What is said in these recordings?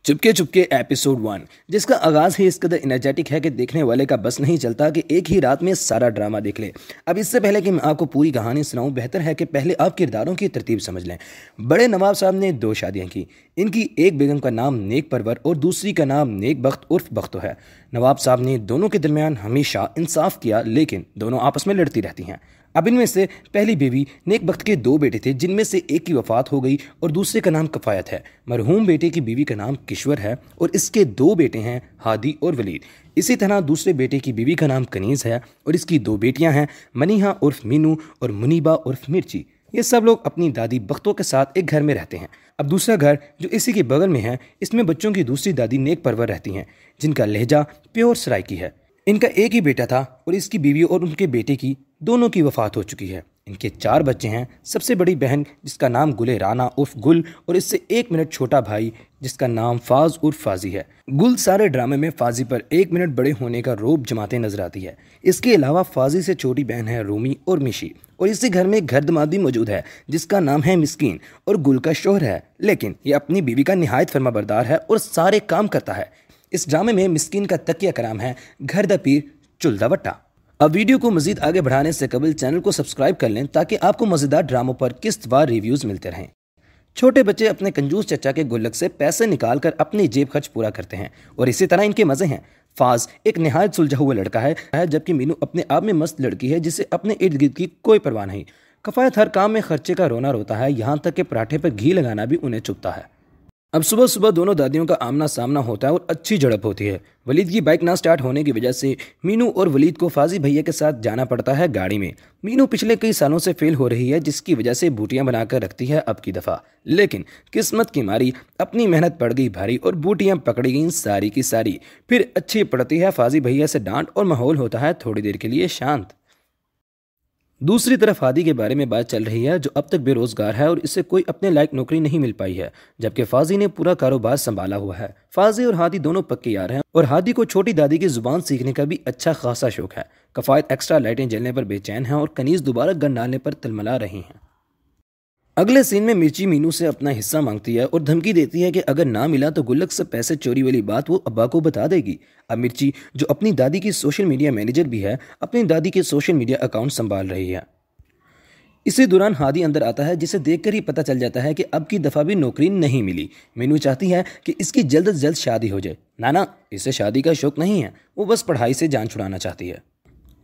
Chupke Chupke episode 1, जिसका आगाज ही इस कदर एनर्जेटिक है कि देखने वाले का बस नहीं चलता कि एक ही रात में सारा ड्रामा देख ले। अब इससे पहले कि मैं आपको पूरी कहानी सुनाऊं, बेहतर है कि पहले आप किरदारों की तरतीब समझ लें। बड़े नवाब साहब ने 2 शादियां की। इनकी एक बेगम का नाम नेक परवर और दूसरी का नाम नेक बख्त उर्फ बख्तो है। नवाब साहब ने दोनों के दरमियान हमेशा इंसाफ किया, लेकिन दोनों आपस में लड़ती रहती हैं। अब इनमें से पहली बीवी नेक बख्त के 2 बेटे थे, जिनमें से एक की वफात हो गई और दूसरे का नाम कफायत है। मरहूम बेटे की बीवी का नाम किश्वर है और इसके 2 बेटे हैं, हादी और वलीद। इसी तरह दूसरे बेटे की बीवी का नाम कनीज़ है और इसकी 2 बेटियां हैं, मनीहा उर्फ मीनू और मुनीबा उर्फ मिर्ची। ये सब लोग अपनी दादी बख्तों के साथ एक घर में रहते हैं। अब दूसरा घर जो इसी के बगल में है, इसमें बच्चों की दूसरी दादी नेक परवर रहती हैं, जिनका लहजा प्योर सराइकी है। इनका एक ही बेटा था और इसकी बीवी और उनके बेटे की दोनों की वफात हो चुकी है। इनके 4 बच्चे हैं। सबसे बड़ी बहन जिसका नाम गुले राना उर्फ गुल और इससे 1 मिनट छोटा भाई जिसका नाम फाज उर्फ फाजी है। गुल सारे ड्रामे में फाजी पर 1 मिनट बड़े होने का रोब जमाते नजर आती है। इसके अलावा फाजी से छोटी बहन है रूमी और मिशी और इसी घर में एक घर दमाद भी मौजूद है जिसका नाम है मिस्कीन और गुल का शोहर है, लेकिन ये अपनी बीवी का निहायत फर्माबरदार है और सारे काम करता है। इस ड्रामे में मिस्कीन का तकिया का नाम है घर द पीर चुलदा वट्टा। अब वीडियो को मजीद आगे बढ़ाने से कबल चैनल को सब्सक्राइब कर लें ताकि आपको मजेदार ड्रामों पर किस्तवार रिव्यूज मिलते रहें। छोटे बच्चे अपने कंजूस चचा के गुल्लक से पैसे निकालकर अपनी जेब खर्च पूरा करते हैं और इसी तरह इनके मजे हैं। फाज एक निहायत सुलझा हुआ लड़का है, जबकि मीनू अपने आप में मस्त लड़की है जिसे अपने इर्द गिर्द की कोई परवाह नहीं। कफायत हर काम में खर्चे का रोना रोता है, यहाँ तक कि पराठे पर घी लगाना भी उन्हें चुभता है। अब सुबह सुबह दोनों दादियों का आमना सामना होता है और अच्छी झड़प होती है। वलीद की बाइक ना स्टार्ट होने की वजह से मीनू और वलीद को फाजी भैया के साथ जाना पड़ता है गाड़ी में। मीनू पिछले कई सालों से फेल हो रही है, जिसकी वजह से बूटियां बनाकर रखती है अब की दफ़ा, लेकिन किस्मत की मारी अपनी मेहनत पड़ गई भारी और बूटियां पकड़ी गई सारी की सारी। फिर अच्छी पड़ती है फाजी भैया से डांट और माहौल होता है थोड़ी देर के लिए शांत। दूसरी तरफ हादी के बारे में बात चल रही है, जो अब तक बेरोजगार है और इसे कोई अपने लायक नौकरी नहीं मिल पाई है, जबकि फाजी ने पूरा कारोबार संभाला हुआ है। फाजी और हादी दोनों पक्के यार हैं और हादी को छोटी दादी की जुबान सीखने का भी अच्छा खासा शौक है। कफायत एक्स्ट्रा लाइटें जलने पर बेचैन है और कनीज दोबारा गन डालने पर तिलमिला रही हैं। अगले सीन में मिर्ची मीनू से अपना हिस्सा मांगती है और धमकी देती है कि अगर ना मिला तो गुल्लक से पैसे चोरी वाली बात वो अब्बा को बता देगी। अब मिर्ची, जो अपनी दादी की सोशल मीडिया मैनेजर भी है, अपनी दादी के सोशल मीडिया अकाउंट संभाल रही है। इसी दौरान हादी अंदर आता है, जिसे देखकर ही पता चल जाता है कि अब की दफ़ा भी नौकरी नहीं मिली। मीनू चाहती है कि इसकी जल्द से जल्द शादी हो जाए। ना, इसे शादी का शौक नहीं है, वो बस पढ़ाई से जान छुड़ाना चाहती है।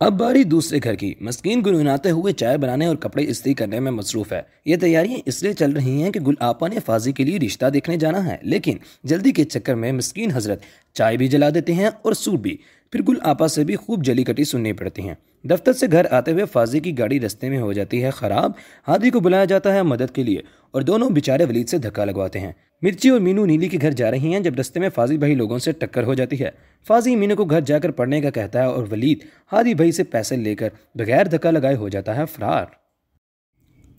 अब बारी दूसरे घर की। मस्कीन गुनगुनाते हुए चाय बनाने और कपड़े इस्त्री करने में मसरूफ़ है। ये तैयारियां इसलिए चल रही हैं कि गुल आपा ने फाजी के लिए रिश्ता देखने जाना है, लेकिन जल्दी के चक्कर में मस्कीन हजरत चाय भी जला देते हैं और सूट भी। फिर गुल आपा से भी खूब जली कटी सुननी पड़ती हैं। दफ्तर से घर आते हुए फाजी की गाड़ी रास्ते में हो जाती है ख़राब। हादी को बुलाया जाता है मदद के लिए और दोनों बेचारे वलीद से धक्का लगवाते हैं। मिर्ची और मीनू नीली के घर जा रही हैं जब रास्ते में फाजी भाई लोगों से टक्कर हो जाती है। फाजी मीनू को घर जाकर पढ़ने का कहता है और वलीद हादी भाई से पैसे लेकर बगैर धक्का लगाए हो जाता है फरार।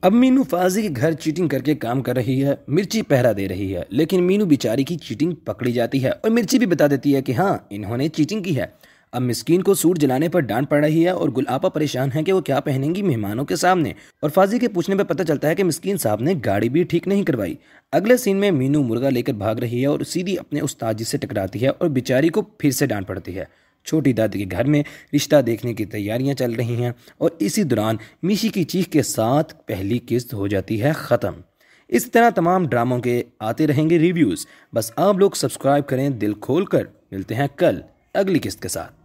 अब मीनू फाजी के घर चीटिंग करके काम कर रही है। मिर्ची पहरा दे रही है, लेकिन मीनू बेचारी की चीटिंग पकड़ी जाती है और मिर्ची भी बता देती है कि हाँ, इन्होंने चीटिंग की है। अब मिस्कीन को सूट जलाने पर डांट पड़ रही है और गुलापा परेशान है कि वो क्या पहनेंगी मेहमानों के सामने, और फाजी के पूछने पर पता चलता है कि मिस्कीन साहब ने गाड़ी भी ठीक नहीं करवाई। अगले सीन में मीनू मुर्गा लेकर भाग रही है और सीधी अपने उस्ताद जी से टकराती है और बेचारी को फिर से डांट पड़ती है। छोटी दादी के घर में रिश्ता देखने की तैयारियां चल रही हैं और इसी दौरान मिशी की चीख के साथ पहली किस्त हो जाती है ख़त्म। इस तरह तमाम ड्रामों के आते रहेंगे रिव्यूज़। बस आप लोग सब्सक्राइब करें दिल खोल कर। मिलते हैं कल अगली किस्त के साथ।